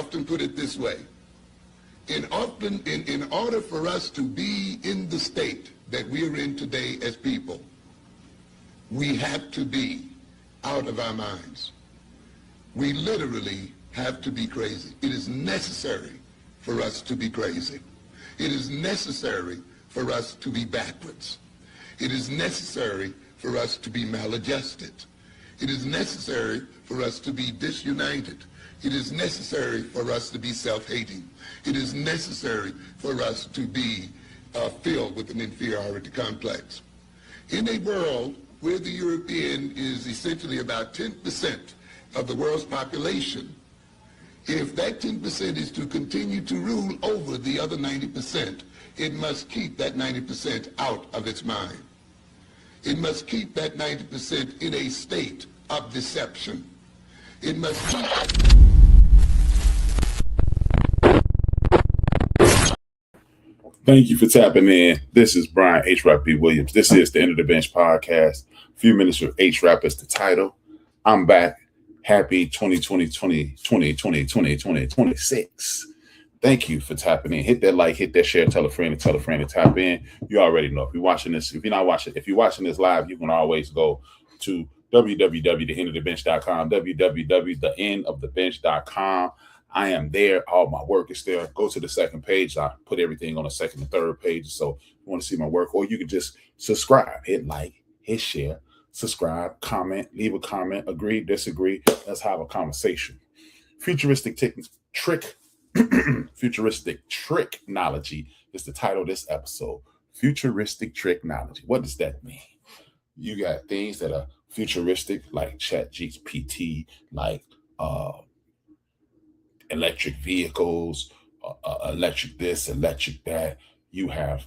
often put it this way. In order for us to be in the state that we are in today as people, we have to be out of our minds. We literally have to be crazy. It is necessary for us to be crazy. It is necessary for us to be backwards. It is necessary for us to be maladjusted. It is necessary for us to be disunited. It is necessary for us to be self-hating. It is necessary for us to be filled with an inferiority complex. In a world where the European is essentially about 10% of the world's population, if that 10% is to continue to rule over the other 90%, it must keep that 90% out of its mind. It must keep that 90% in a state of deception. It must keep that. Thank you for tapping in. This is Brian HRap B. Williams. This is the End of the Bench podcast. A few minutes with HRap is the title. I'm back. Happy 2026. Thank you for tapping in. Hit that like, hit that share, tell a friend to tap in. You already know. If you're watching this, if you're watching this live, you can always go to www.theendofthebench.com, www.theendofthebench.com. I am there. All my work is there. Go to the second page. I put everything on the second and third page. So if you want to see my work, or you can just subscribe, hit like, hit share, subscribe, comment, leave a comment, agree, disagree. Let's have a conversation. Futuristic TRicknOlogy is the title of this episode. Futuristic TRicknOlogy. What does that mean? You got things that are futuristic, like ChatGPT, like electric vehicles, electric this, electric that. You have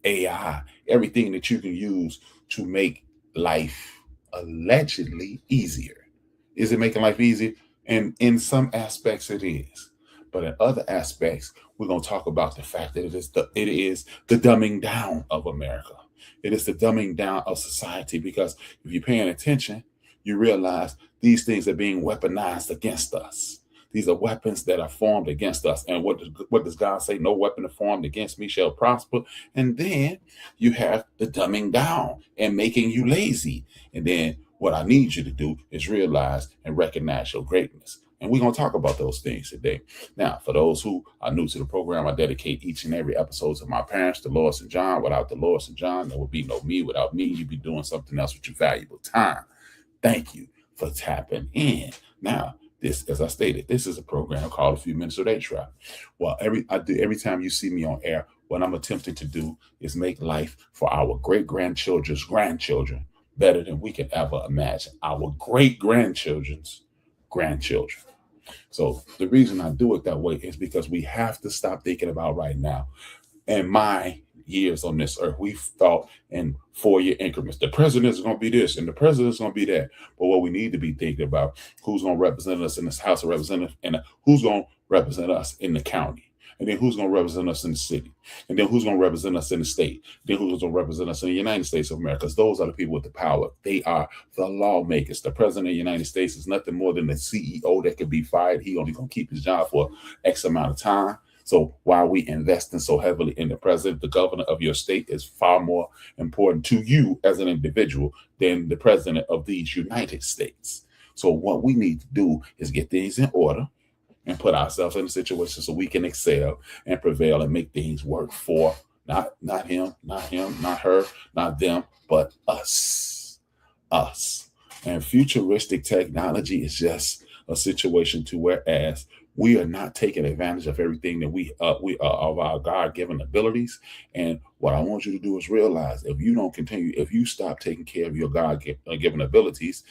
AI, everything that you can use to make life allegedly easier. Is it making life easier? And in some aspects it is. But in other aspects, we're going to talk about the fact that it is the dumbing down of America. It is the dumbing down of society, because if you're paying attention, you realize these things are being weaponized against us. These are weapons that are formed against us. And what does God say? No weapon formed against me shall prosper. And then you have the dumbing down and making you lazy. And then what I need you to do is realize and recognize your greatness. And we're going to talk about those things today. Now, for those who are new to the program, I dedicate each and every episode to my parents, Dolores and John. Without Dolores and John, there would be no me. Without me, you'd be doing something else with your valuable time. Thank you for tapping in. Now, this, as I stated, this is a program called A Few Minutes with HRap. Well, every time you see me on air, what I'm attempting to do is make life for our great-grandchildren's grandchildren better than we could ever imagine. Our great-grandchildren's grandchildren. So the reason I do it that way is because we have to stop thinking about right now. And my years on this earth, we've thought in 4-year increments. The president is going to be this and the president is going to be that. But what we need to be thinking about, who's going to represent us in this House of Representatives, and who's going to represent us in the county, and then who's going to represent us in the city, and then who's going to represent us in the state, then who's going to represent us in the United States of America. Because those are the people with the power. They are the lawmakers. The president of the United States is nothing more than the CEO that could be fired. He only going to keep his job for X amount of time. So while we investing so heavily in the president, the governor of your state is far more important to you as an individual than the president of these United States. So what we need to do is get things in order and put ourselves in a situation so we can excel and prevail and make things work for not him, not her, not them, but us. And futuristic technology is just a situation to whereas we are not taking advantage of everything that we of our God-given abilities. And what I want you to do is realize if you stop taking care of your God-given abilities,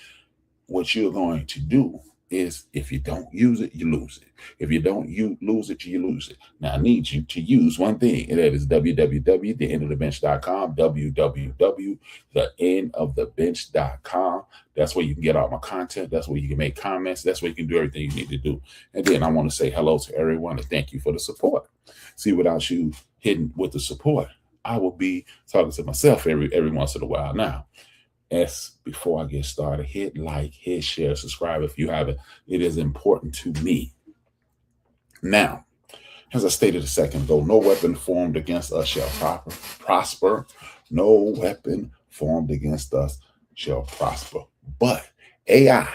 what you're going to do is if you don't use it, you lose it. If you don't lose it, you lose it. Now, I need you to use one thing, and that is www.theendofthebench.com, www.theendofthebench.com. That's where you can get all my content. That's where you can make comments. That's where you can do everything you need to do. And then I want to say hello to everyone and thank you for the support. See, without you hitting with the support, I will be talking to myself every once in a while now. Before I get started, hit like, hit share, subscribe if you haven't. It is important to me Now, as I stated a second ago, no weapon formed against us shall prosper. No weapon formed against us shall prosper. But AI,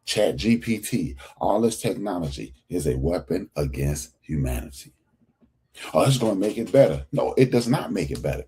ChatGPT, all this technology is a weapon against humanity. Oh, it's going to make it better. No, it does not make it better.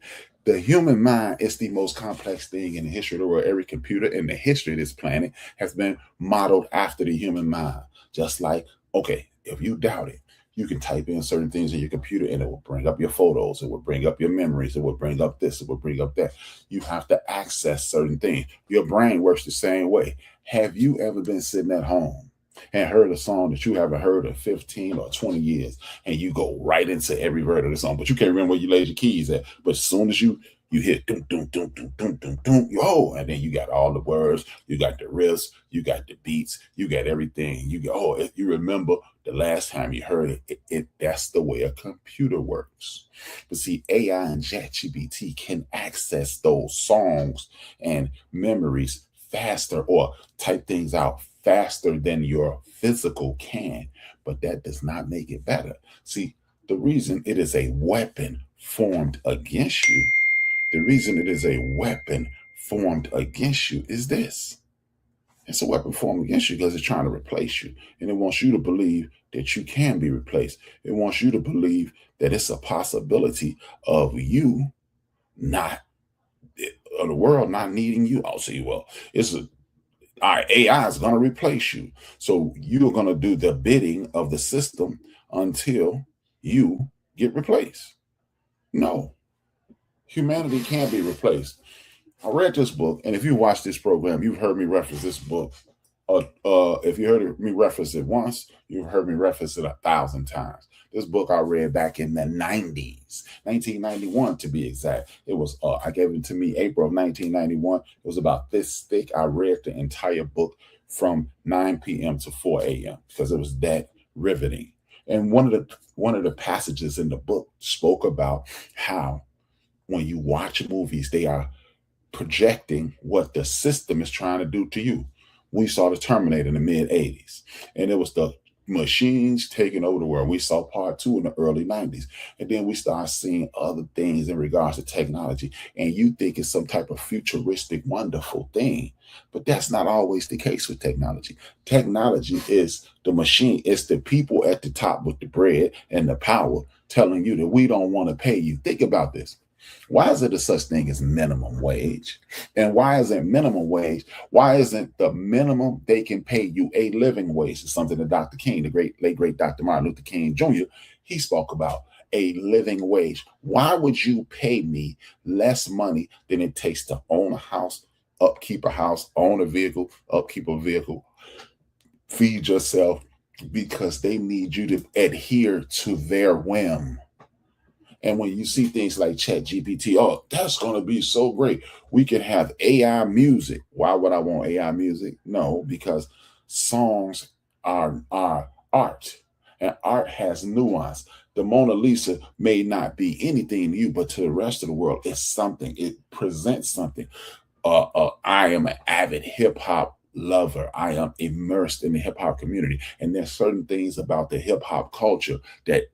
The human mind is the most complex thing in the history of the world. Every computer in the history of this planet has been modeled after the human mind. Just like, okay, if you doubt it, you can type in certain things in your computer and it will bring up your photos. It will bring up your memories. It will bring up this. It will bring up that. You have to access certain things. Your brain works the same way. Have you ever been sitting at home and heard a song that you haven't heard in 15 or 20 years, and you go right into every word of the song, but you can't remember where you laid your keys at? But as soon as you hit dum dum dum dum dum dum dum, yo, and then you got all the words, you got the riffs, you got the beats, you got everything. You go, oh, if you remember the last time you heard it, that's the way a computer works. But see, AI and ChatGPT can access those songs and memories faster, or type things out faster than your physical can, but that does not make it better. See, the reason it is a weapon formed against you, the reason it is a weapon formed against you is this. It's a weapon formed against you because it's trying to replace you. And it wants you to believe that you can be replaced. It wants you to believe that it's a possibility of you not, of the world not needing you. I'll say, well, it's a all right, AI is going to replace you. So you're going to do the bidding of the system until you get replaced. No, humanity can't be replaced. I read this book, and if you watch this program, you've heard me reference this book. If you heard me reference it once, you've heard me reference it 1,000 times. This book I read back in the 90s, 1991 to be exact. It was, I gave it to me April of 1991. It was about this thick. I read the entire book from 9 p.m. to 4 a.m. because it was that riveting. And one of the passages in the book spoke about how when you watch movies, they are projecting what the system is trying to do to you. We saw the Terminator in the mid 80s, and it was the machines taking over the world. We saw part two in the early 90s. And then we start seeing other things in regards to technology. And you think it's some type of futuristic, wonderful thing. But that's not always the case with technology. Technology is the machine, it's the people at the top with the bread and the power telling you that we don't want to pay you. Think about this. Why is it a such thing as minimum wage? And why isn't minimum wage? Why isn't the minimum they can pay you a living wage? It's something that Dr. King, the late great Dr. Martin Luther King Jr., he spoke about a living wage. Why would you pay me less money than it takes to own a house, upkeep a house, own a vehicle, upkeep a vehicle, feed yourself? Because they need you to adhere to their whim. And when you see things like ChatGPT, oh, that's going to be so great. We can have AI music. Why would I want AI music? No, because songs are art, and art has nuance. The Mona Lisa may not be anything to you, but to the rest of the world, it's something. It presents something. I am an avid hip hop lover. I am immersed in the hip hop community, and there's certain things about the hip hop culture that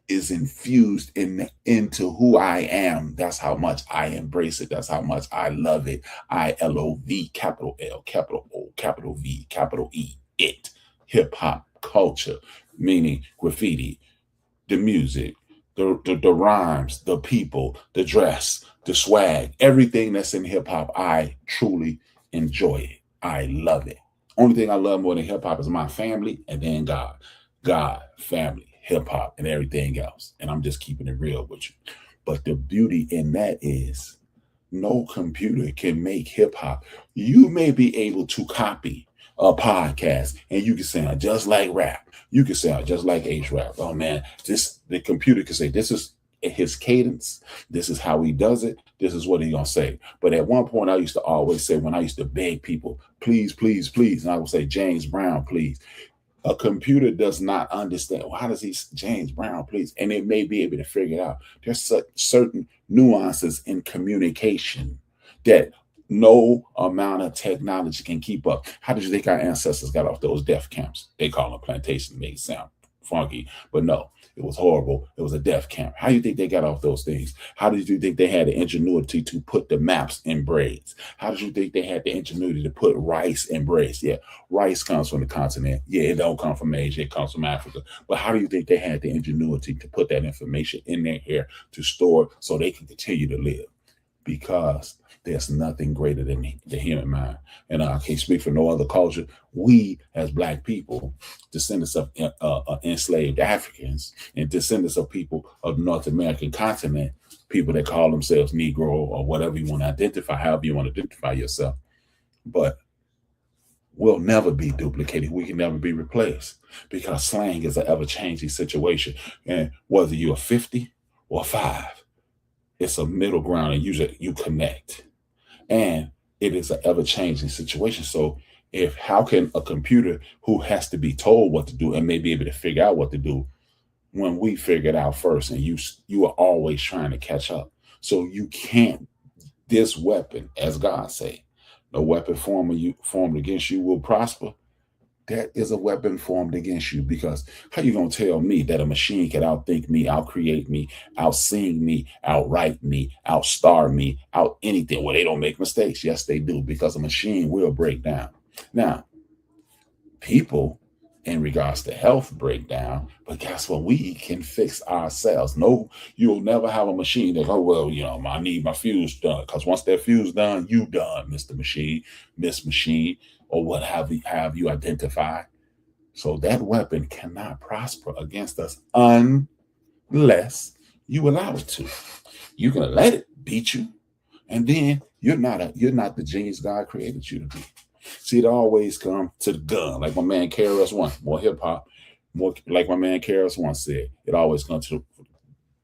is infused into who I am. That's how much I embrace it. That's how much I love it. ILOV, capital L, capital O, capital V, capital E, it. Hip hop culture, meaning graffiti, the music, the rhymes, the people, the dress, the swag, everything that's in hip hop. I truly enjoy it. I love it. Only thing I love more than hip hop is my family and then God. God, family, hip hop, and everything else. And I'm just keeping it real with you. But the beauty in that is no computer can make hip hop. You may be able to copy a podcast and you can sound just like rap. You can sound just like HRap. Oh man, the computer can say this is his cadence. This is how he does it. This is what he's gonna say. But at one point, I used to always say, when I used to beg people, please, please, please, and I would say, James Brown, please. A computer does not understand. Well, how does he, James Brown, please? And it may be able to figure it out. There's certain nuances in communication that No amount of technology can keep up. How did you think our ancestors got off those death camps? They call them plantations, make it sound funky, but no, it was horrible. It was a death camp. How do you think they got off those things? How did you think they had the ingenuity to put the maps in braids? How did you think they had the ingenuity to put rice in braids? Yeah, rice comes from the continent. Yeah, it don't come from Asia. It comes from Africa. But how do you think they had the ingenuity to put that information in their hair to store so they can continue to live? Because there's nothing greater than the human mind. And I can't speak for no other culture. We, as Black people, descendants of enslaved Africans and descendants of people of the North American continent, people that call themselves Negro or whatever you want to identify, however you want to identify yourself, but will never be duplicated. We can never be replaced because slang is an ever-changing situation. And whether you're 50 or 5, it's a middle ground and you connect. And it is an ever-changing situation. So if how can a computer who has to be told what to do and may be able to figure out what to do when we figure it out first, and you are always trying to catch up. So you can't, this weapon, as God say, no weapon formed against you will prosper. That is a weapon formed against you, because how you gonna tell me that a machine can outthink me, outcreate me, outsing me, outwrite me, outstar me, out anything? Well, they don't make mistakes. Yes, they do, because a machine will break down. Now, people, in regards to health, break down, but guess what? We can fix ourselves. No, you'll never have a machine that go, well, I need my fuse done, because once that fuse done, you done, Mr. Machine, Miss Machine, or what have you identified. So that weapon cannot prosper against us unless you allow it to. You can let it beat you, and then you're not the genius God created you to be. See, it always comes to the gun. Like my man KRS-One, more hip hop, more like my man KRS-One said, it always comes to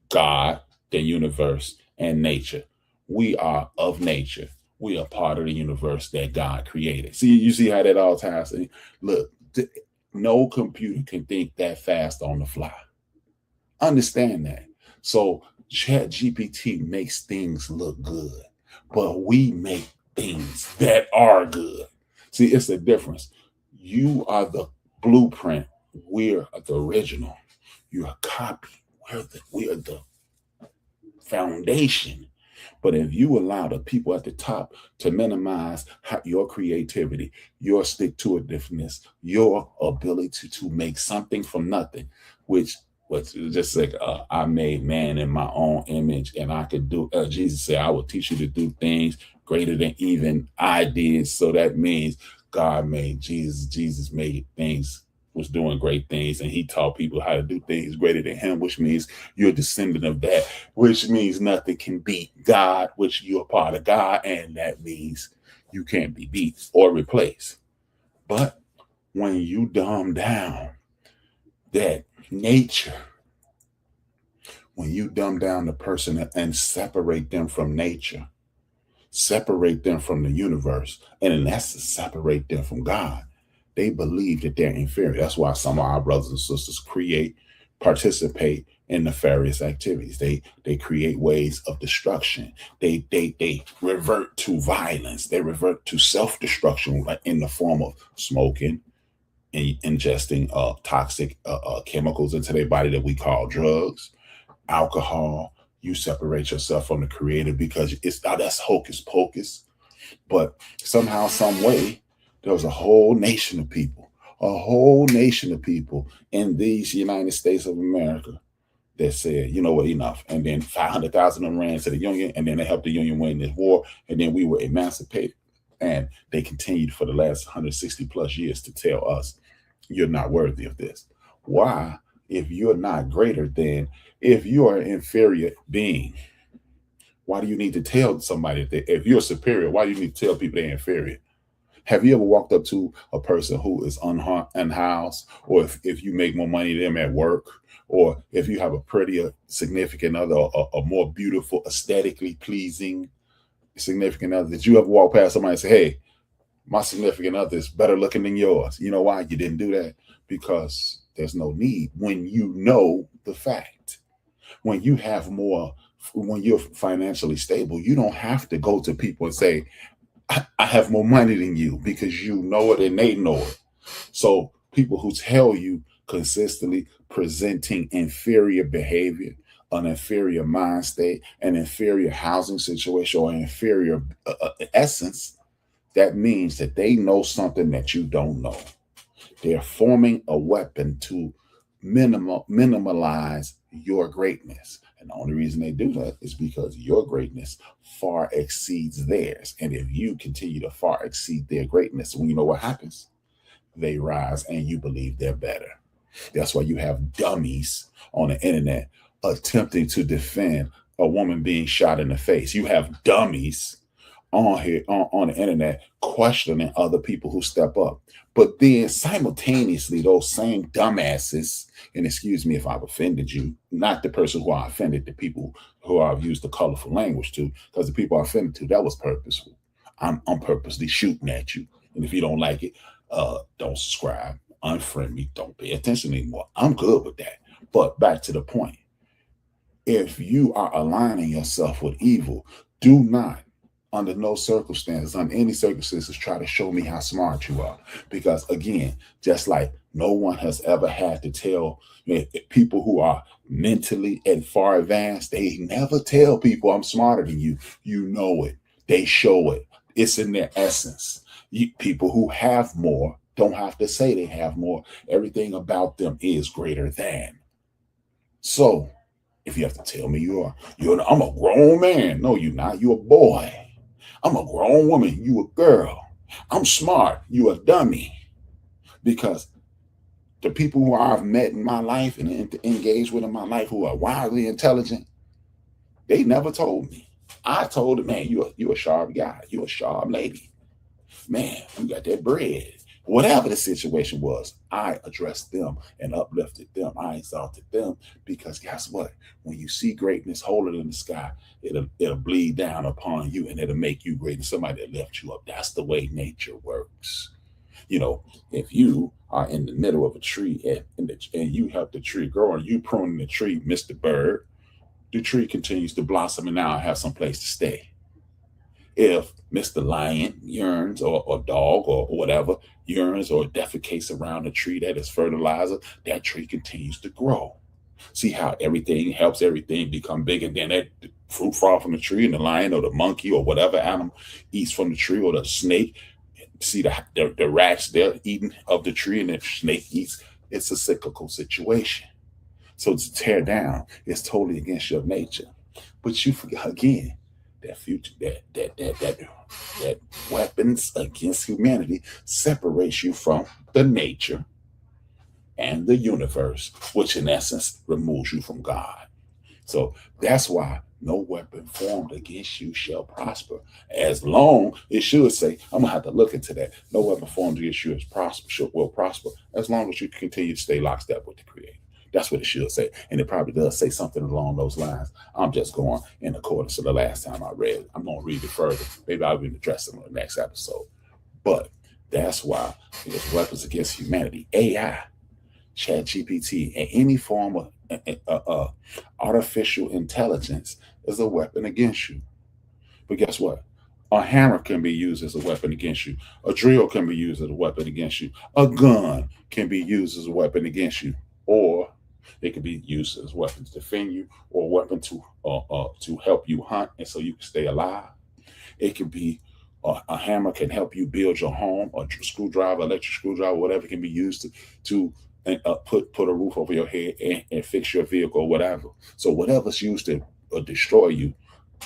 God, the universe, and nature. We are of nature. We are part of the universe that God created. See, you see how that all ties in? Look, no computer can think that fast on the fly. Understand that. So ChatGPT makes things look good, but we make things that are good. See, it's the difference. You are the blueprint. We're the original. You're a copy. We're the foundation. But if you allow the people at the top to minimize your creativity, your stick-to-itiveness, your ability to make something from nothing, which was just like I made man in my own image, and I could do. Jesus said, "I will teach you to do things greater than even I did." So that means God made Jesus. Jesus made things, was doing great things, and he taught people how to do things greater than him, which means you're a descendant of that, which means nothing can beat God, which you're a part of God, and that means you can't be beat or replaced. But when you dumb down that nature, when you dumb down the person and separate them from nature, separate them from the universe, and in essence, separate them from God, they believe that they're inferior. That's why some of our brothers and sisters participate in nefarious activities. They create ways of destruction. They revert to violence. They revert to self-destruction, like in the form of smoking and ingesting toxic chemicals into their body that we call drugs, alcohol. You separate yourself from the creator because that's hocus pocus. But somehow, some way, there was a whole nation of people, in these United States of America that said, you know what, enough. And then 500,000 of them ran to the Union, and then they helped the Union win this war, and then we were emancipated. And they continued for the last 160 plus years to tell us, you're not worthy of this. Why? If you're not greater than, if you are an inferior being, why do you need to tell somebody that if you're superior, why do you need to tell people they're inferior? Have you ever walked up to a person who is unhoused, or if you make more money than them at work, or if you have a prettier significant other, a more beautiful, aesthetically pleasing significant other, did you ever walk past somebody and say, hey, my significant other is better looking than yours? You know why you didn't do that? Because there's no need when you know the fact. When you have more, when you're financially stable, you don't have to go to people and say, I have more money than you because you know it and they know it. So people who tell you consistently presenting inferior behavior, an inferior mind state, an inferior housing situation, or an inferior essence, that means that they know something that you don't know. They're forming a weapon to minimalize your greatness. And the only reason they do that is because your greatness far exceeds theirs. And if you continue to far exceed their greatness, well, you know what happens? They rise and you believe they're better. That's why you have dummies on the internet attempting to defend a woman being shot in the face. You have dummies on here on the internet questioning other people who step up. But then simultaneously, those same dumbasses, and excuse me if I've offended you, not the person who I offended, the people who I've used the colorful language to, because the people I offended to, that was purposeful. I'm purposely shooting at you. And if you don't like it, don't subscribe, unfriend me, don't pay attention anymore. I'm good with that. But back to the point. If you are aligning yourself with evil, do not, under no circumstances, under any circumstances, try to show me how smart you are. Because again, just like no one has ever had to tell people who are mentally and far advanced, they never tell people I'm smarter than you. You know it. They show it. It's in their essence. People who have more don't have to say they have more. Everything about them is greater than. So if you have to tell me I'm a grown man. No, you're not. You're a boy. I'm a grown woman. You a girl. I'm smart. You a dummy. Because the people who I've met in my life and engaged with in my life who are wildly intelligent, they never told me. I told them, man, you a sharp guy. You a sharp lady. Man, you got that bread. Whatever the situation was, I addressed them and uplifted them. I exalted them because guess what? When you see greatness, hold it in the sky. It'll bleed down upon you and it'll make you great. And somebody that lifts you up. That's the way nature works. If you are in the middle of a tree and you help the tree grow and you pruning the tree, Mr. Bird, the tree continues to blossom and now have some place to stay. If Mr. Lion yearns or dog or whatever yearns or defecates around a tree that is fertilizer, that tree continues to grow. See how everything helps everything become big, and then that fruit fall from the tree, and the lion or the monkey or whatever animal eats from the tree, or the snake. See the rats, they're eating of the tree, and the snake eats. It's a cyclical situation. So to tear down is totally against your nature. But you forget again that future that weapons against humanity separates you from the nature and the universe, which in essence removes you from God. So that's why no weapon formed against you shall prosper. As long it should say, I'm gonna have to look into that. No weapon formed against you will prosper as long as you continue to stay lockstep with the Creator. That's what it should say. And it probably does say something along those lines. I'm just going in accordance to the last time I read it. I'm going to read it further. Maybe I'll even address it in the next episode. But that's why it's weapons against humanity. AI, ChatGPT, and any form of artificial intelligence is a weapon against you. But guess what? A hammer can be used as a weapon against you. A drill can be used as a weapon against you. A gun can be used as a weapon against you. Or it could be used as weapons to defend you, or a weapon to help you hunt, and so you can stay alive. It could be a hammer can help you build your home, a screwdriver, electric screwdriver, whatever can be used to put a roof over your head and fix your vehicle, or whatever. So whatever's used to destroy you,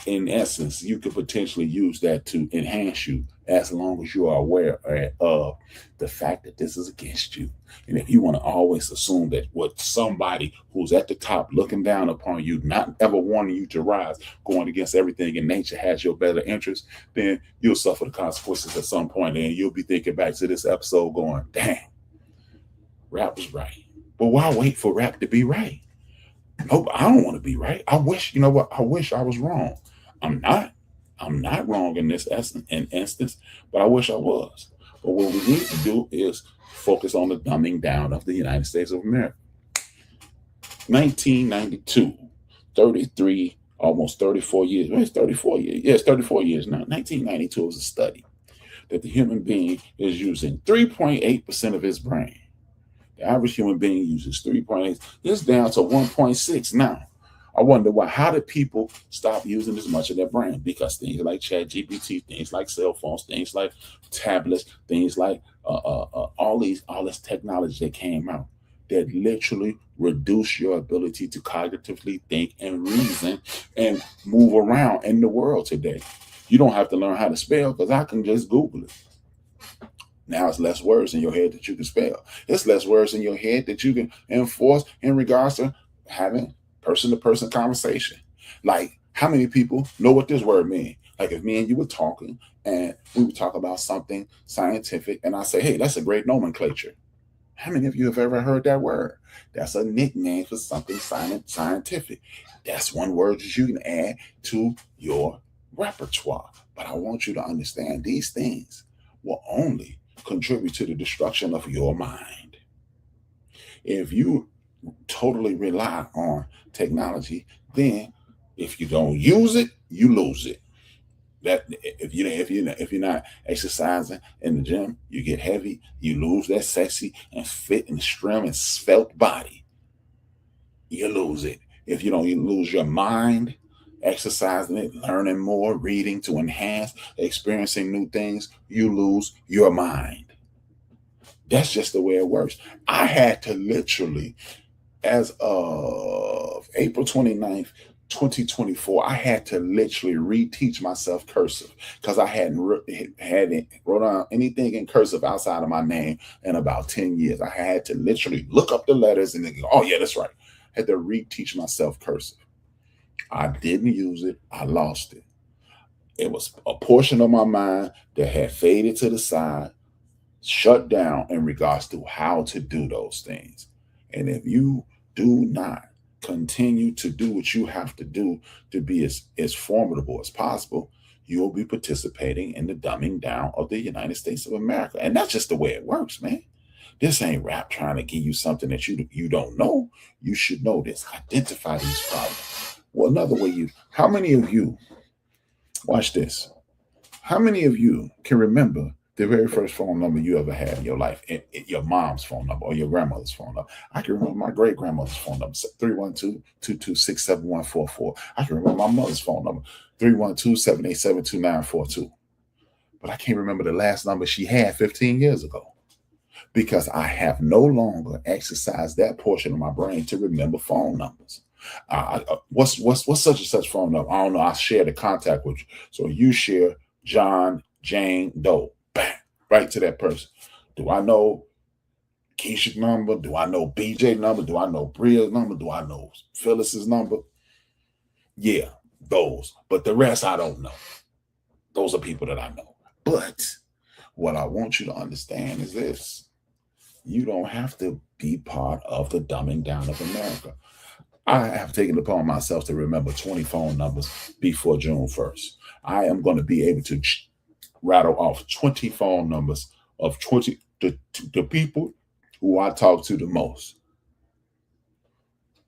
in essence, you could potentially use that to enhance you as long as you are aware of the fact that this is against you. And if you want to always assume that what somebody who's at the top looking down upon you, not ever wanting you to rise, going against everything in nature has your better interest, then you'll suffer the consequences at some point. And you'll be thinking back to this episode going, dang, rap was right. But why wait for rap to be right? Nope, I don't want to be right. I wish, you know what? I wish I was wrong. I'm not. I'm not wrong in this instance, but I wish I was. But what we need to do is focus on the dumbing down of the United States of America. 1992, 33, almost 34 years. Well, it's 34 years. Yeah, it's 34 years now. 1992 was a study. that the human being is using 3.8% of his brain. The average human being uses 3.8. This is down to 1.6 now. I wonder why. How did people stop using as much of their brain? Because things like ChatGPT, things like cell phones, things like tablets, things like all this technology that came out that literally reduce your ability to cognitively think and reason and move around in the world today. You don't have to learn how to spell because I can just Google it. Now it's less words in your head that you can spell. It's less words in your head that you can enforce in regards to having person-to-person conversation. Like, how many people know what this word means? Like, if me and you were talking and we would talk about something scientific and I say, hey, that's a great nomenclature. How many of you have ever heard that word? That's a nickname for something scientific. That's one word that you can add to your repertoire. But I want you to understand these things will only contribute to the destruction of your mind. If you totally rely on technology, then if you don't use it, you lose it. That if you're not exercising in the gym, you get heavy, you lose that sexy and fit and trim and svelte body. You lose it. If you don't, you lose your mind, exercising it, learning more, reading to enhance, experiencing new things, you lose your mind. That's just the way it works. I had to literally, as of April 29th, 2024, I had to literally reteach myself cursive because I hadn't wrote down anything in cursive outside of my name in about 10 years. I had to literally look up the letters and then go, oh, yeah, that's right. I had to reteach myself cursive. I didn't use it. I lost it. It was a portion of my mind that had faded to the side, shut down in regards to how to do those things. And if you do not continue to do what you have to do to be as formidable as possible, you'll be participating in the dumbing down of the United States of America. And that's just the way it works, man. This ain't rap trying to give you something that you don't know. You should know this. Identify these problems. Well, another way how many of you, watch this. How many of you can remember the very first phone number you ever had in your life, your mom's phone number or your grandmother's phone number? I can remember my great grandmother's phone number, 312-226-7144. I can remember my mother's phone number, 312-787-2942. But I can't remember the last number she had 15 years ago because I have no longer exercised that portion of my brain to remember phone numbers. What's such and such phone number? I don't know. I share the contact with you. So you share John, Jane, Doe. Bang, right to that person. Do I know Keisha's number? Do I know BJ number? Do I know Bria's number? Do I know Phyllis's number? Yeah, those. But the rest I don't know. Those are people that I know. But what I want you to understand is this. You don't have to be part of the dumbing down of America. I have taken it upon myself to remember 20 phone numbers before June 1st. I am going to be able to rattle off 20 phone numbers of 20 the people who I talk to the most.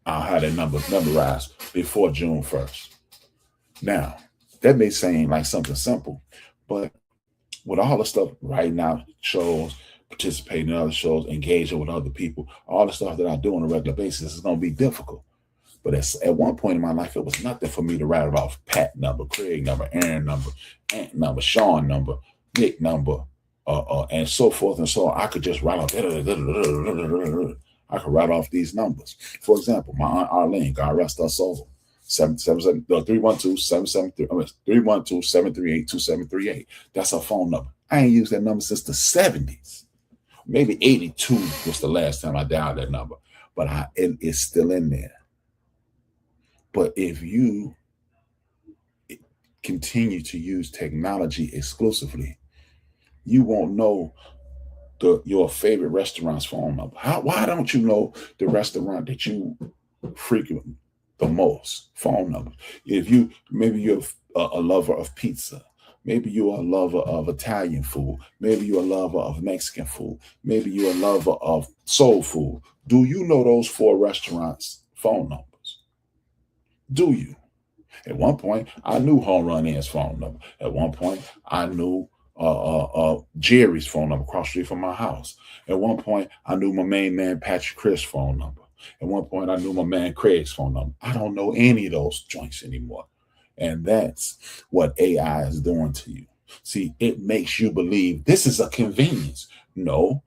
I'll have that number memorized before June 1st. Now, that may seem like something simple, but with all the stuff right now, shows, participating in other shows, engaging with other people, all the stuff that I do on a regular basis is going to be difficult. But at one point in my life, it was nothing for me to rattle off Pat number, Craig number, Aaron number, Ant number, Sean number, Nick number, and so forth and so on. I could just rattle off. I could rattle off these numbers. For example, my Aunt Arlene, God rest her soul, 312-738-2738. That's her phone number. I ain't used that number since the 70s. Maybe 82 was the last time I dialed that number, but it is still in there. But if you continue to use technology exclusively, you won't know your favorite restaurant's phone number. Why don't you know the restaurant that you frequent the most phone number? Maybe you're a lover of pizza. Maybe you're a lover of Italian food. Maybe you're a lover of Mexican food. Maybe you're a lover of soul food. Do you know those 4 restaurants' phone numbers? Do you? At one point, I knew Home Run Inn's phone number. At one point, I knew Jerry's phone number across the street from my house. At one point, I knew my main man Patrick Chris' phone number. At one point, I knew my man Craig's phone number. I don't know any of those joints anymore. And that's what AI is doing to you. See, it makes you believe this is a convenience. No,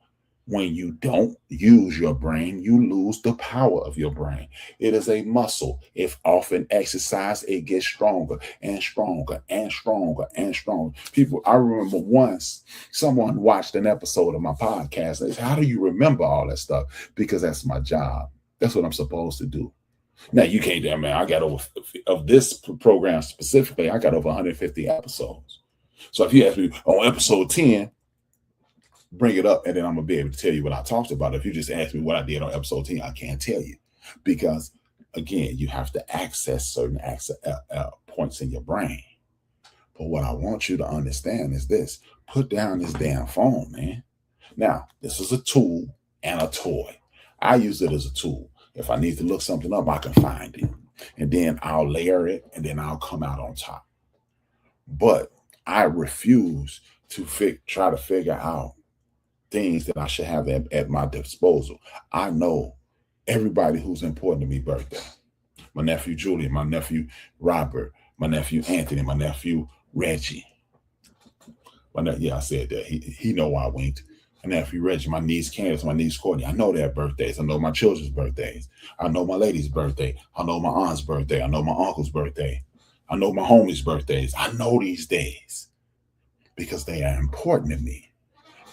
when you don't use your brain, you lose the power of your brain. It is a muscle. If often exercised, it gets stronger and stronger and stronger and stronger. People, I remember once someone watched an episode of my podcast. They said, "How do you remember all that stuff?" Because that's my job. That's what I'm supposed to do. Now you can't do, man. I got over of this program specifically. I got over 150 episodes. So if you ask me on episode 10, bring it up, and then I'm gonna be able to tell you what I talked about. If you just ask me what I did on episode 10, I can't tell you because again, you have to access certain points in your brain. But what I want you to understand is this: put down this damn phone, man. Now, this is a tool and a toy. I use it as a tool. If I need to look something up, I can find it. And then I'll layer it and then I'll come out on top. But I refuse to try to figure out things that I should have at my disposal. I know everybody who's important to me birthday. My nephew Julian, my nephew Robert, my nephew Anthony, my nephew Reggie. Yeah, I said that. He know why I winked. My nephew Reggie, my niece Candace, my niece Courtney. I know their birthdays. I know my children's birthdays. I know my lady's birthday. I know my aunt's birthday. I know my uncle's birthday. I know my homies' birthdays. I know these days because they are important to me.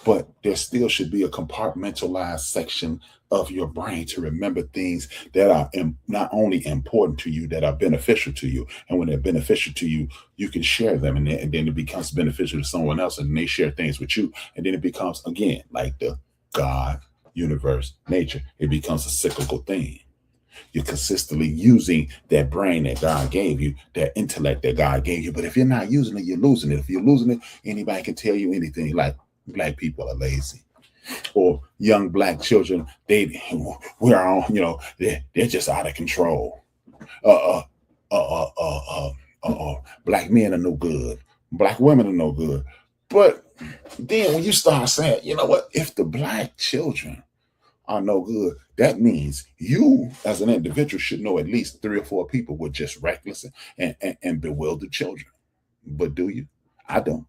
But there still should be a compartmentalized section of your brain to remember things that are not only important to you, that are beneficial to you. And when they're beneficial to you, you can share them. And then it becomes beneficial to someone else and they share things with you. And then it becomes, again, like the God, universe, nature. It becomes a cyclical thing. You're consistently using that brain that God gave you, that intellect that God gave you. But if you're not using it, you're losing it. If you're losing it, anybody can tell you anything. Like Black people are lazy, or young Black children, we're on, they're just out of control. Black men are no good. Black women are no good. But then when you start saying, you know what, if the Black children are no good, that means you as an individual should know at least 3 or 4 people with just reckless and bewildered children. But do you? I don't.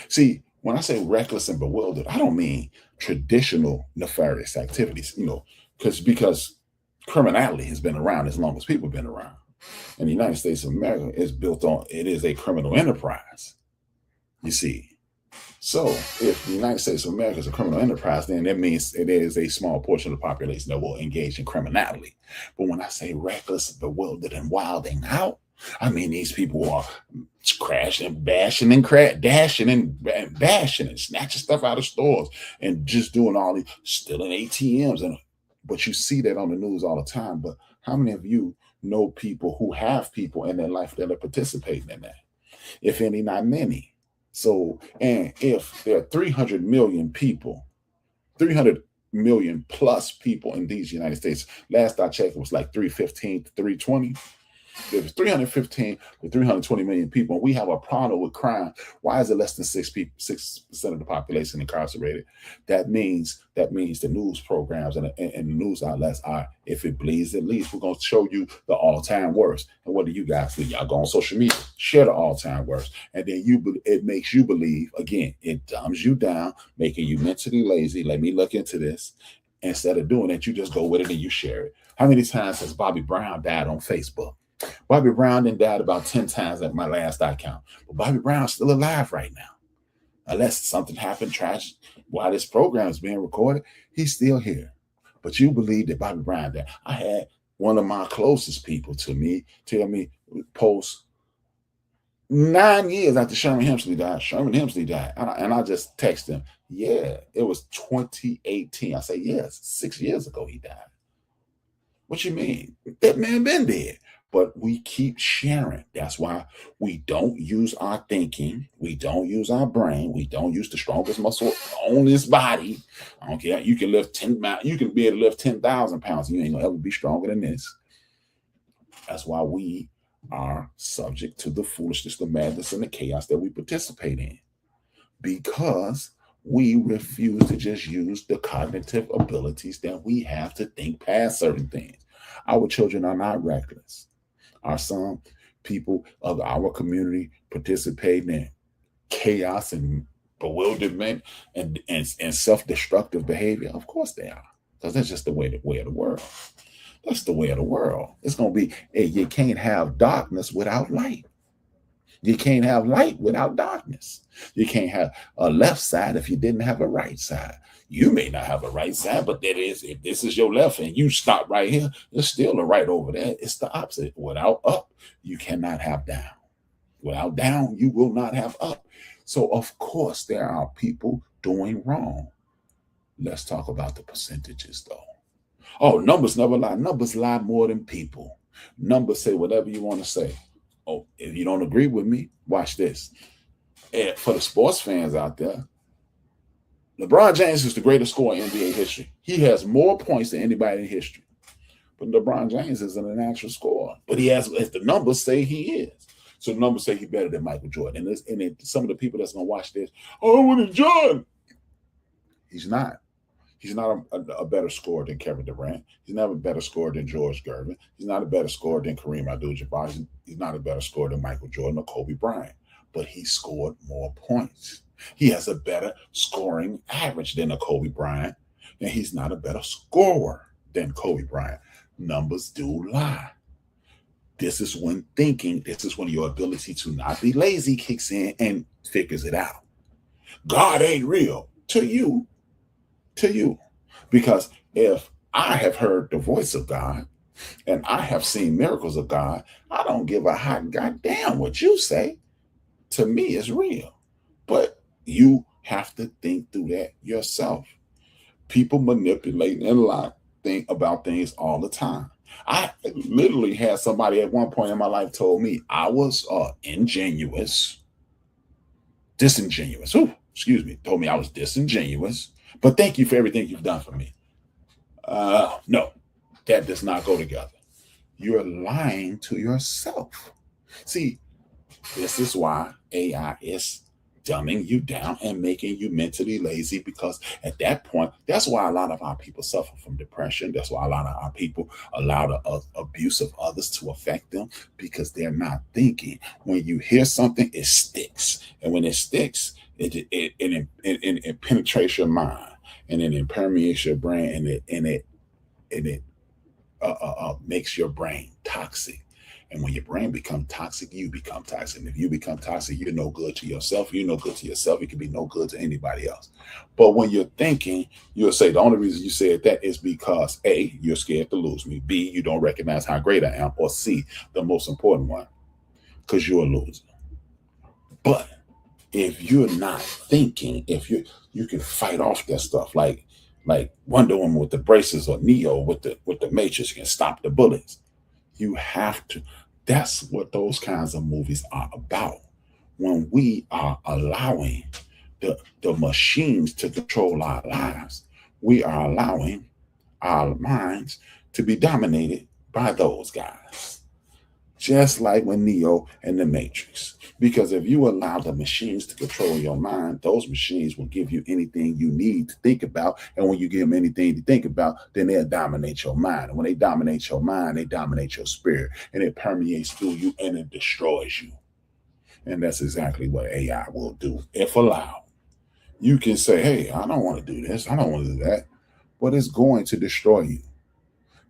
See, when I say reckless and bewildered, I don't mean traditional nefarious activities, because criminality has been around as long as people have been around. And the United States of America is it is a criminal enterprise, you see. So if the United States of America is a criminal enterprise, then that means it is a small portion of the population that will engage in criminality. But when I say reckless, bewildered, and wilding out, I mean these people are crashing, bashing, and dashing and bashing and snatching stuff out of stores and just doing all these, stealing ATMs. But you see that on the news all the time. But how many of you know people who have people in their life that are participating in that? If any, not many. So, and if there are 300 million people, 300 million plus people in these United States, last I checked, it was like 315 to 320. There's 315 to 320 million people, and we have a problem with crime. Why is it less than 6% of the population incarcerated? That means the news programs and the news outlets are, if it bleeds, it leads. We're going to show you the all-time worst. And what do you guys do? Y'all go on social media, share the all-time worst, and then it makes you believe. Again, it dumbs you down, making you mentally lazy. Let me look into this. Instead of doing that, you just go with it and you share it. How many times has Bobby Brown died on Facebook? Bobby Brown then died about 10 times at my last I count. But Bobby Brown's still alive right now. Unless something happened tragic while this program is being recorded, he's still here. But you believe that Bobby Brown died. I had one of my closest people to me tell me, post 9 years after Sherman Hemsley died. And I just text him, yeah, it was 2018. I say, yes, 6 years ago he died. What you mean? That man been dead. But we keep sharing. That's why we don't use our thinking. We don't use our brain. We don't use the strongest muscle on this body. I don't care. You can lift 10. You can be able to lift 10,000 pounds. You ain't gonna ever be stronger than this. That's why we are subject to the foolishness, the madness, and the chaos that we participate in. because we refuse to just use the cognitive abilities that we have to think past certain things. Our children are not reckless. Are some people of our community participating in chaos and bewilderment and self-destructive behavior? Of course they are, because that's just the way of the world. That's the way of the world. It's gonna be, hey, you can't have darkness without light. You can't have light without darkness. You can't have a left side if you didn't have a right side. You may not have a right side, but that is, if this is your left and you stop right here, there's still a right over there. It's the opposite. Without up, you cannot have down. Without down, you will not have up. So, of course, there are people doing wrong. Let's talk about the percentages, though. Oh, numbers never lie. Numbers lie more than people. Numbers say whatever you want to say. Oh, if you don't agree with me, watch this. And for the sports fans out there, LeBron James is the greatest scorer in NBA history. He has more points than anybody in history. But LeBron James isn't a natural scorer. But he has, as the numbers say, he is. So the numbers say he's better than Michael Jordan. And some of the people that's going to watch this, oh, what is Jordan? He's not. He's not a better scorer than Kevin Durant. He's not a better scorer than George Gervin. He's not a better scorer than Kareem Abdul-Jabbar. He's not a better scorer than Michael Jordan or Kobe Bryant. But he scored more points. He has a better scoring average than a Kobe Bryant. And he's not a better scorer than Kobe Bryant. Numbers do lie. This is when your ability to not be lazy kicks in and figures it out. God ain't real to you. Because if I have heard the voice of God and I have seen miracles of God, I don't give a hot goddamn what you say. To me, it's real. But you have to think through that yourself. People manipulate and lie about things all the time. I literally had somebody at one point in my life told me I was disingenuous. Ooh, excuse me. Told me I was disingenuous. But thank you for everything you've done for me. No, that does not go together. You're lying to yourself. See, this is why AI is dumbing you down and making you mentally lazy, because at that point, that's why a lot of our people suffer from depression. That's why a lot of our people allow the abuse of others to affect them, because they're not thinking. When you hear something, it sticks. And when it sticks, it penetrates your mind, and then it permeates your brain, and it makes your brain toxic. And when your brain becomes toxic, you become toxic. And if you become toxic, you're no good to yourself. You're no good to yourself. You can be no good to anybody else. But when you're thinking, you'll say the only reason you said that is because A, you're scared to lose me. B, you don't recognize how great I am. Or C, the most important one, because you're a loser. But if you're not thinking, if you can fight off that stuff like Wonder Woman with the braces, or Neo with the Matrix, you can stop the bullets. You have to. That's what those kinds of movies are about. When we are allowing the machines to control our lives, we are allowing our minds to be dominated by those guys. Just like when Neo and the Matrix. Because if you allow the machines to control your mind, those machines will give you anything you need to think about. And when you give them anything to think about, then they'll dominate your mind. And when they dominate your mind, they dominate your spirit. And it permeates through you and it destroys you. And that's exactly what AI will do, if allowed. You can say, hey, I don't want to do this. I don't want to do that. But it's going to destroy you.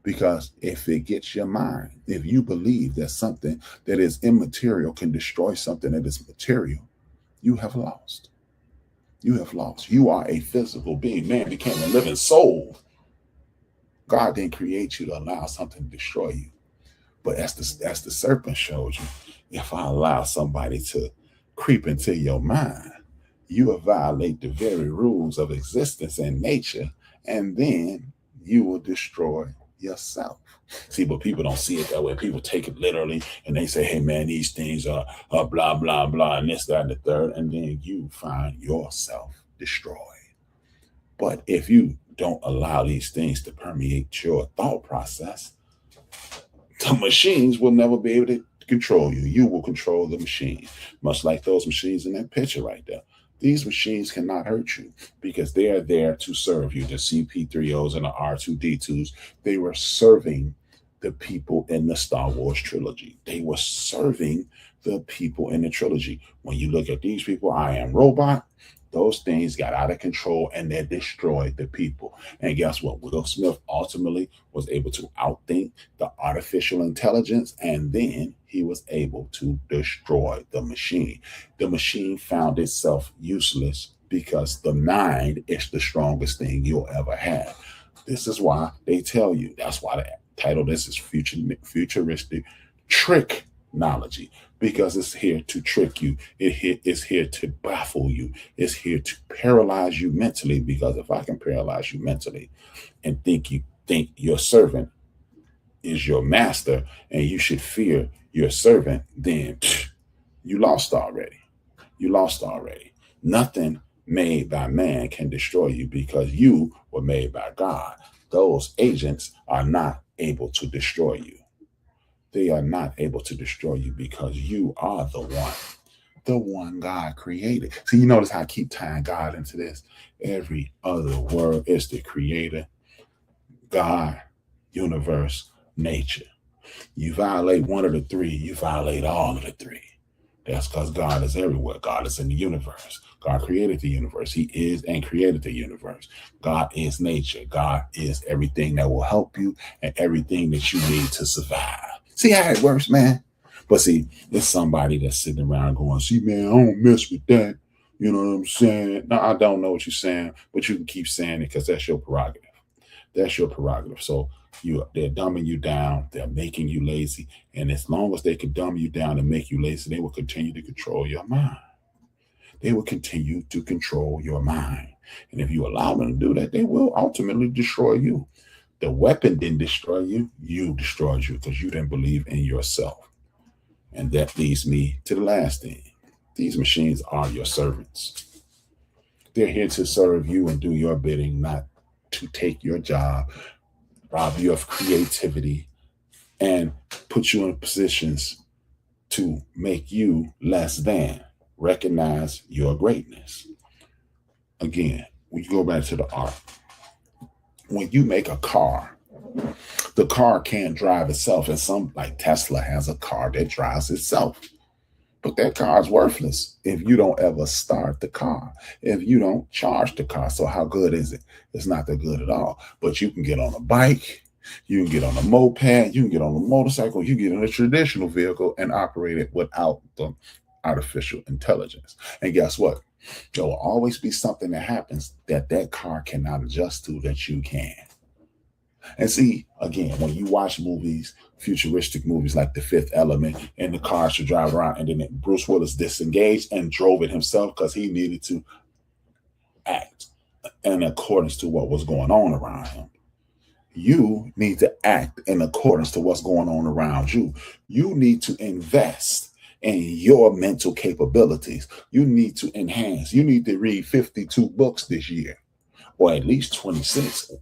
Because if it gets your mind, if you believe that something that is immaterial can destroy something that is material, you have lost. You have lost. You are a physical being. Man became a living soul. God didn't create you to allow something to destroy you. But as the serpent showed you, if I allow somebody to creep into your mind, you will violate the very rules of existence and nature, and then you will destroy yourself. See, but people don't see it that way. People take it literally, and they say, hey man, these things are blah blah blah, and this, that, and the third, and then you find yourself destroyed. But if you don't allow these things to permeate your thought process, the machines will never be able to control you. You will control the machine, much like those machines in that picture right there. These machines cannot hurt you because they are there to serve you. The CP3Os and the R2D2s, they were serving the people in the Star Wars trilogy. They were serving the people in the trilogy. When you look at these people, I Am Robot, those things got out of control and they destroyed the people. And guess what? Will Smith ultimately was able to outthink the artificial intelligence, and then he was able to destroy the machine. The machine found itself useless because the mind is the strongest thing you'll ever have. This is why they tell you, that's why the title this is Futuristic TRicknOlogy, because it's here to trick you. It's here to baffle you. It's here to paralyze you mentally, because if I can paralyze you mentally and you think your servant is your master and you should fear your servant, then you lost already. You lost already. Nothing made by man can destroy you because you were made by God. Those agents are not able to destroy you. They are not able to destroy you because you are the one God created. So you notice how I keep tying God into this. Every other word is the creator, God, universe, nature. You violate one of the three, you violate all of the three. That's because God is everywhere. God is in the universe. God created the universe. He is and created the universe. God is nature. God is everything that will help you and everything that you need to survive. See how it works, man? But see, there's somebody that's sitting around going, see, man, I don't mess with that. You know what I'm saying? No, I don't know what you're saying, but you can keep saying it because that's your prerogative. That's your prerogative. So they're dumbing you down. They're making you lazy. And as long as they can dumb you down and make you lazy, they will continue to control your mind. They will continue to control your mind. And if you allow them to do that, they will ultimately destroy you. The weapon didn't destroy you. You destroyed you because you didn't believe in yourself. And that leads me to the last thing. These machines are your servants. They're here to serve you and do your bidding, not to take your job, rob you of creativity, and put you in positions to make you less than. Recognize your greatness. Again, when you go back to the art, when you make a car, the car can't drive itself. And some, like Tesla, has a car that drives itself. But that car is worthless if you don't ever start the car, if you don't charge the car. So how good is it? It's not that good at all. But you can get on a bike, you can get on a moped, you can get on a motorcycle, you get in a traditional vehicle and operate it without the artificial intelligence. And guess what? There will always be something that happens that car cannot adjust to that you can. And see, again, when you watch movies, futuristic movies like The Fifth Element, and the car should drive around, and then Bruce Willis disengaged and drove it himself because he needed to act in accordance to what was going on around him. You need to act in accordance to what's going on around you. You need to invest in your mental capabilities. You need to enhance. You need to read 52 books this year, or at least 26.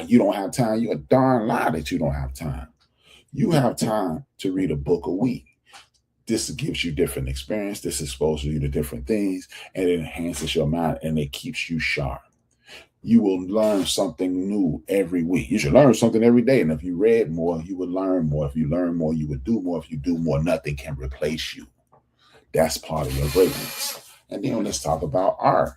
You don't have time. You're a darn lie that you don't have time. You have time to read a book a week. This gives you different experience. This exposes you to different things, and it enhances your mind, and it keeps you sharp. You will learn something new every week. You should learn something every day. And if you read more, you would learn more. If you learn more, you would do more. If you do more, nothing can replace you. That's part of your greatness. And then let's talk about art.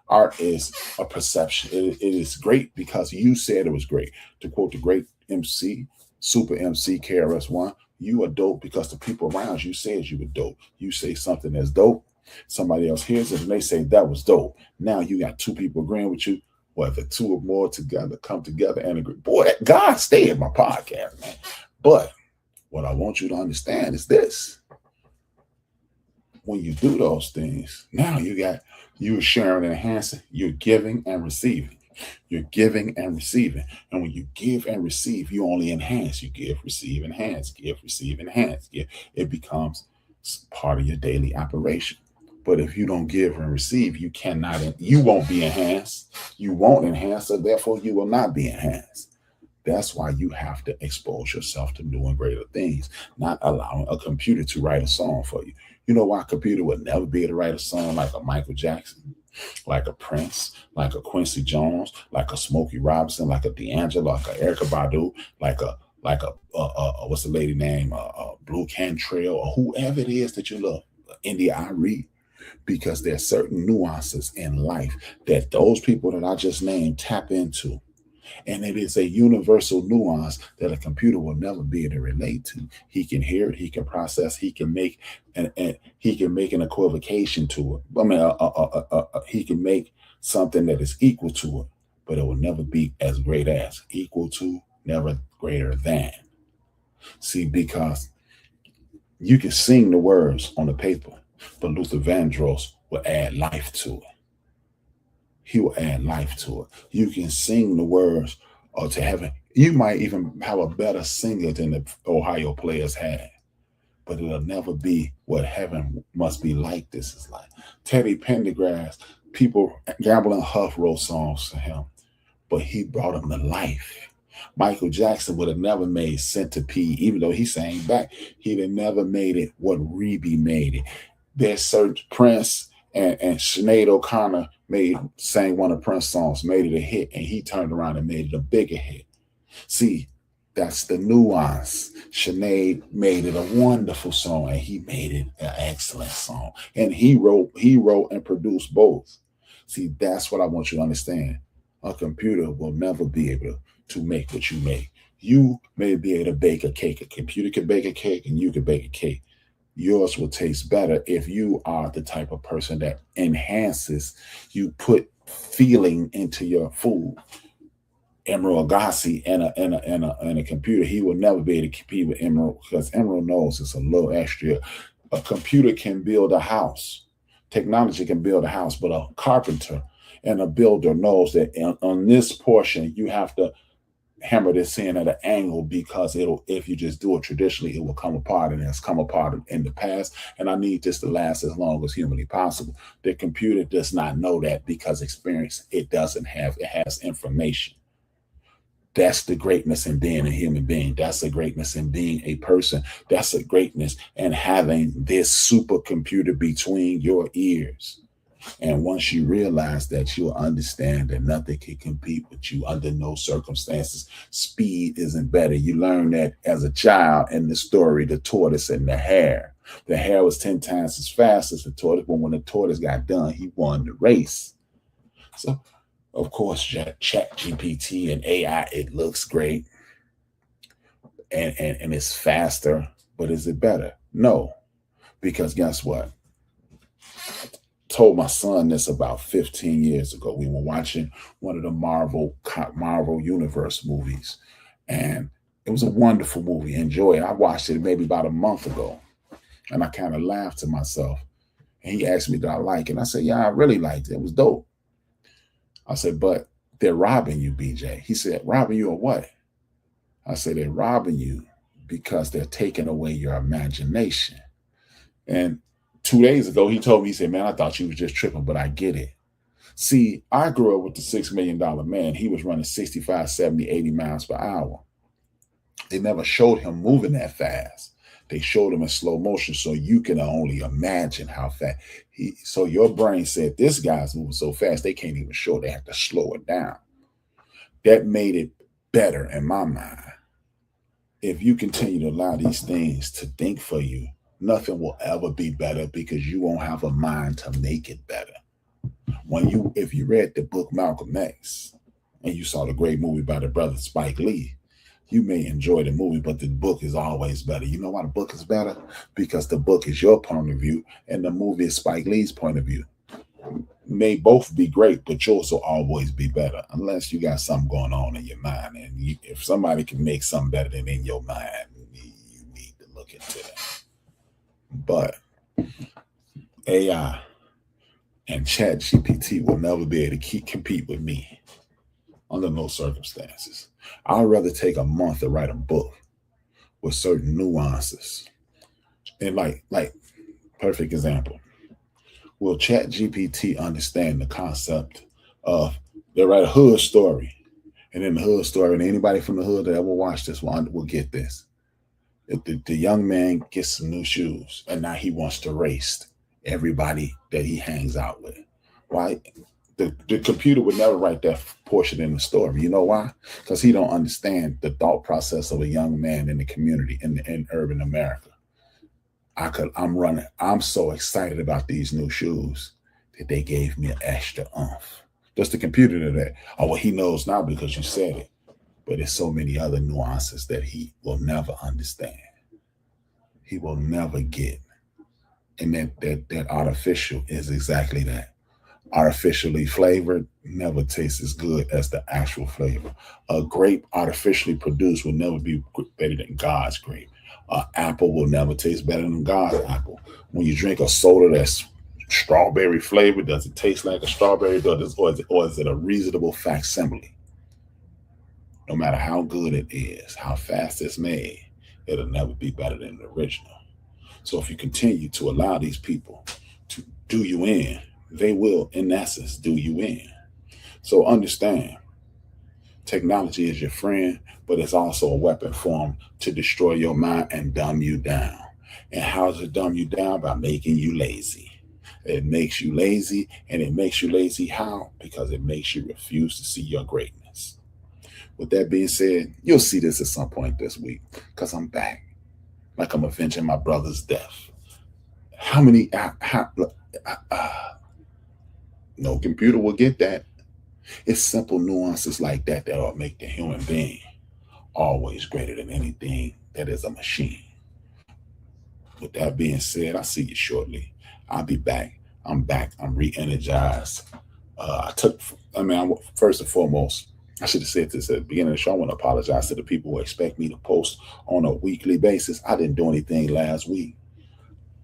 Art is a perception. It is great because you said it was great. To quote the great MC, Super MC KRS-One, you are dope because the people around you said you were dope. You say something that's dope, somebody else hears it and they say that was dope. Now you got two people agreeing with you. Whether two or more together come together and agree. Boy, God stay in my podcast, man. But what I want you to understand is this. When you do those things, now you're sharing and enhancing, you're giving and receiving. You're giving and receiving. And when you give and receive, you only enhance. You give, receive, enhance, give, receive, enhance. It becomes part of your daily operation. But if you don't give and receive, you won't be enhanced. You won't enhance, so therefore you will not be enhanced. That's why you have to expose yourself to doing greater things, not allowing a computer to write a song for you. You know why a computer would never be able to write a song like a Michael Jackson? like a Prince, like a Quincy Jones, like a Smokey Robinson, like a D'Angelo, like a Erica Badu, like a what's the lady name, Blue Cantrell, or whoever it is that you love, India Irie, because there's certain nuances in life that those people that I just named tap into. And it is a universal nuance that a computer will never be able to relate to. He can hear it, he can process, he can make and he can make an equivocation to it. I mean, he can make something that is equal to it, but it will never be as great as. Equal to, never greater than. See, because you can sing the words on the paper, but Luther Vandross will add life to it. He will add life to it. You can sing the words to heaven. You might even have a better singer than the Ohio players had, but it'll never be what heaven must be like. This is like Teddy Pendergrass. People, Gamble and Huff wrote songs for him, but he brought him to life. Michael Jackson would have never made Centipede, even though he sang back. He'd have never made it what Reby made it. There's certain Prince and Sinead O'Connor sang one of Prince's songs, made it a hit, and he turned around and made it a bigger hit. See, that's the nuance. Sinead made it a wonderful song, and he made it an excellent song. And he wrote and produced both. See, that's what I want you to understand. A computer will never be able to make what you make. You may be able to bake a cake. A computer can bake a cake, and you can bake a cake. Yours will taste better if you are the type of person that enhances, you put feeling into your food. Emerald Agassi and a computer, he will never be able to compete with Emerald, because Emerald knows it's a little extra. A computer can build a house. Technology can build a house, but a carpenter and a builder knows that on this portion, you have to hammer this in at an angle, because if you just do it traditionally, it will come apart, and it's come apart in the past, and I need this to last as long as humanly possible. The computer does not know that, because experience, it has information. That's the greatness in being a human being. That's the greatness in being a person. That's the greatness in having this supercomputer between your ears. And once you realize that, you'll understand that nothing can compete with you under no circumstances. Speed isn't better. You learn that as a child in the story, the tortoise and the hare. The hare was 10 times as fast as the tortoise, but when the tortoise got done, he won the race. So, of course, ChatGPT and AI, it looks great and it's faster, but is it better? No, because guess what? Told my son this about 15 years ago. We were watching one of the Marvel Universe movies, and it was a wonderful movie. Enjoy it. I watched it maybe about a month ago, and I kind of laughed to myself. And he asked me, did I like it? And I said, yeah, I really liked it. It was dope. I said, but they're robbing you, BJ. He said, robbing you of what? I said, they're robbing you because they're taking away your imagination. And 2 days ago, he told me, he said, man, I thought you was just tripping, but I get it. See, I grew up with the $6 million man. He was running 65, 70, 80 miles per hour. They never showed him moving that fast. They showed him in slow motion, so you can only imagine how fast. So your brain said, this guy's moving so fast, they can't even show. They have to slow it down. That made it better in my mind. If you continue to allow these things to think for you, nothing will ever be better, because you won't have a mind to make it better. If you read the book Malcolm X and you saw the great movie by the brother Spike Lee, you may enjoy the movie, but the book is always better. You know why the book is better? Because the book is your point of view and the movie is Spike Lee's point of view. May both be great, but yours will always be better, unless you got something going on in your mind. And if somebody can make something better than in your mind, you need to look into that. But AI and ChatGPT will never be able to compete with me under no circumstances. I'd rather take a month to write a book with certain nuances. And like perfect example, will ChatGPT understand the concept of, they write a hood story, and in the hood story, and anybody from the hood that ever watched this one will get this. The young man gets some new shoes, and now he wants to race everybody that he hangs out with. right? The computer would never write that portion in the story. You know why? Because he don't understand the thought process of a young man in the community in urban America. I'm so excited about these new shoes that they gave me an extra oomph. Just the computer today. Oh, well, he knows now because you said it. But there's so many other nuances that he will never understand. He will never get. And that artificial is exactly that. Artificially flavored never tastes as good as the actual flavor. A grape artificially produced will never be better than God's grape. Apple will never taste better than God's apple. When you drink a soda that's strawberry flavored, does it taste like a strawberry? Or is it a reasonable facsimile? No matter how good it is, how fast it's made, it'll never be better than the original. So if you continue to allow these people to do you in, they will, in essence, do you in. So understand, technology is your friend, but it's also a weapon formed to destroy your mind and dumb you down. And how does it dumb you down? By making you lazy. It makes you lazy, and it makes you lazy how? Because it makes you refuse to see your greatness. With that being said, you'll see this at some point this week, because I'm back. Like I'm avenging my brother's death. No computer will get that. It's simple nuances like that will make the human being always greater than anything that is a machine. With that being said, I'll see you shortly. I'll be back. I'm back. I'm re-energized. First and foremost, I should have said this at the beginning of the show. I want to apologize to the people who expect me to post on a weekly basis. I didn't do anything last week.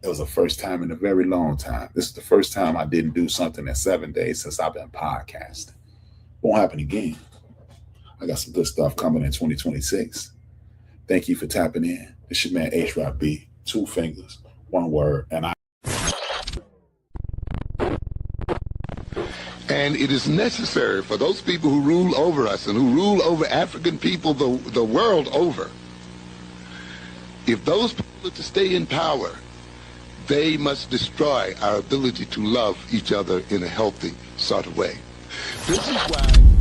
It was the first time in a very long time. This is the first time I didn't do something in 7 days since I've been podcasting. Won't happen again. I got some good stuff coming in 2026. Thank you for tapping in. This your man HRap B. 2 fingers, 1 word, And it is necessary for those people who rule over us and who rule over African people the world over, if those people are to stay in power, they must destroy our ability to love each other in a healthy sort of way. This is why